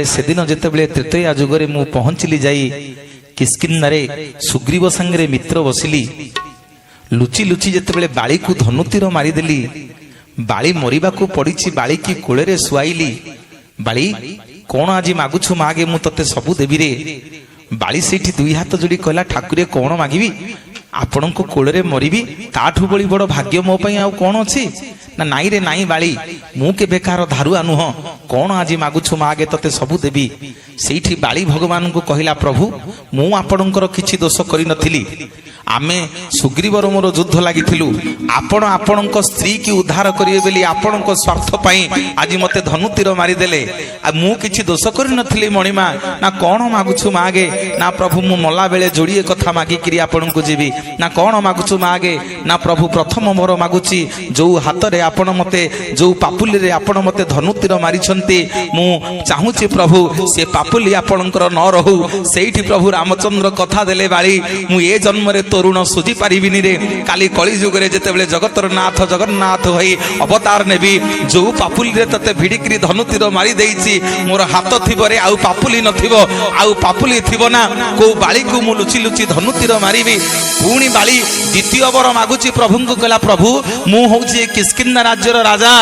सेदिन जितेबले तृतीया जुगरे मु पहुंचली जाई किष्किन्धारे सुग्रीव संगे मित्र बसिली लुचि लुचि जितेबले बाली को धनुतीर मारिदेली बाली मरिबाकू पड़िछि बाली की कोळे सुआईली बाली कौन आज मागुछु मागे मु तते सबु देबी रे बाली सेठी दुई हाथ जोड़ी कहला ठाकुरे कौन मागिबी आपण को कोळे मरिबी ताठू बड़ी बड़ भाग्य मो पई आ कौन अछि ना नाई रे नाई बाली मु के बेकार धारुआ नुह कौन आज मागुछु मागे तते सबु देबी सेठी बाली भगवान को कहला प्रभु मु आपणकर किछि दोष करि नथिली आमे सुग्रीवर मोर युद्ध लागिथिलु आपण आपणक स्त्री की उद्धार करिवे बेली आपणक स्वार्थ पई आज मते धनुतीर मारी देले आ मु किछि दोष करि नथिली मणिमा ना कोन मागुछु मागे ना प्रभु मु मला बेले जोड़िए कथा मागी किरी आपणक जीवी ना कोन मागुछु मागे ना प्रभु प्रथम मोर मागुछि जो हाथ रे आपण मते जो पापुली रे आपण मते धनुतीर मारी छंती मु चाहूछि प्रभु से पापुली आपणकर न रहू सेठी प्रभु रामचंद्र कथा देले बाली मु ए जन्म रे तरुण सुझी पारिबिनी रे काली कली जुग रे जेतेबेले जगतर नाथ जगन्नाथ होई अवतार नेबी जो पापुली रे तते भिडिकरी धनुतीर मारी देइछि मोर हाथ थिबो रे आउ पापुली नथिबो आउ पापुली थिबो ना को बाली को मु लुचि लुचि धनुतीर मारिबी पुणी बाली द्वितीय वर मागुछि प्रभु को कहला प्रभु मु होउछि किष्किन्धा राज्यर राजा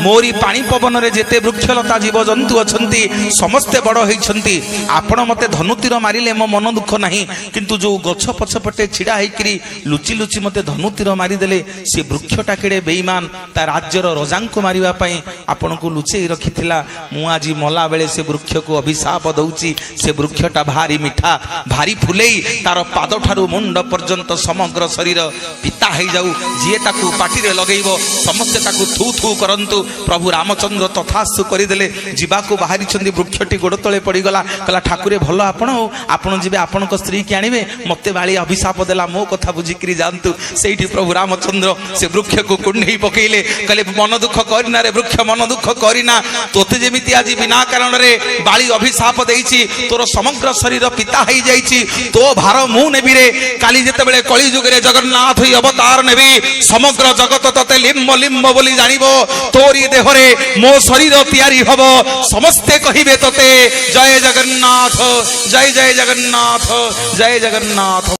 मोरी पानी पवन रे जेते वृक्षलता जीव जंतु अछंती समस्ते बड़ होइछंती आपण मते धनुतीर मारिले मो मन दुख नाही किंतु जो गछ पछपटे छिड़ा हेकरी लुचि लुचि मते धनुतीर मारी देले से वृक्षटा केड़े बेईमान ता राज्यर रजांको मारिबा पई आपण को लुचेई रखिथिला मु आजी मला बेले से वृक्ष को अभिशाप दउची से वृक्षटा भारी मिठा भारी फुलेई तार पाद ठारू मुंड पर्यंत समग्र शरीर पिता हे जाऊ जिए ताकू पाटी रे लगेइबो समस्त ताकू थू थू करंतु प्रभु रामचंद्र तथास्तु करि देले जीवा को बाहरी छंदी वृक्षटी गोड़ तळे पड़ी गला कला ठाकुरे भलो आपण जिबे आपण को स्त्री के आनिबे मते बाली अभिशाप देला मो कथा बुझिकरी जानतु सेठी प्रभु रामचंद्र से वृक्ष को कुंडई पकेइले कहले मन दुख करिना रे वृक्ष मन दुख करिना तोते जेमिति आज बिना कारण रे बाली अभिशाप देइछि तोर समग्र शरीर पिता हेई जाइछि तो भार मु नेबी रे काली जेतेबेले कली जुग रे जगन्नाथ ही अवतार नेबी समग्र जगत तते लिम्ब लिम्ब बोली जानिबो तोरी देह रे मो शरीर तयारी हबो समस्ते कहिबे तते जय जगन्नाथ जय जय जगन्नाथ जय जगन्नाथ।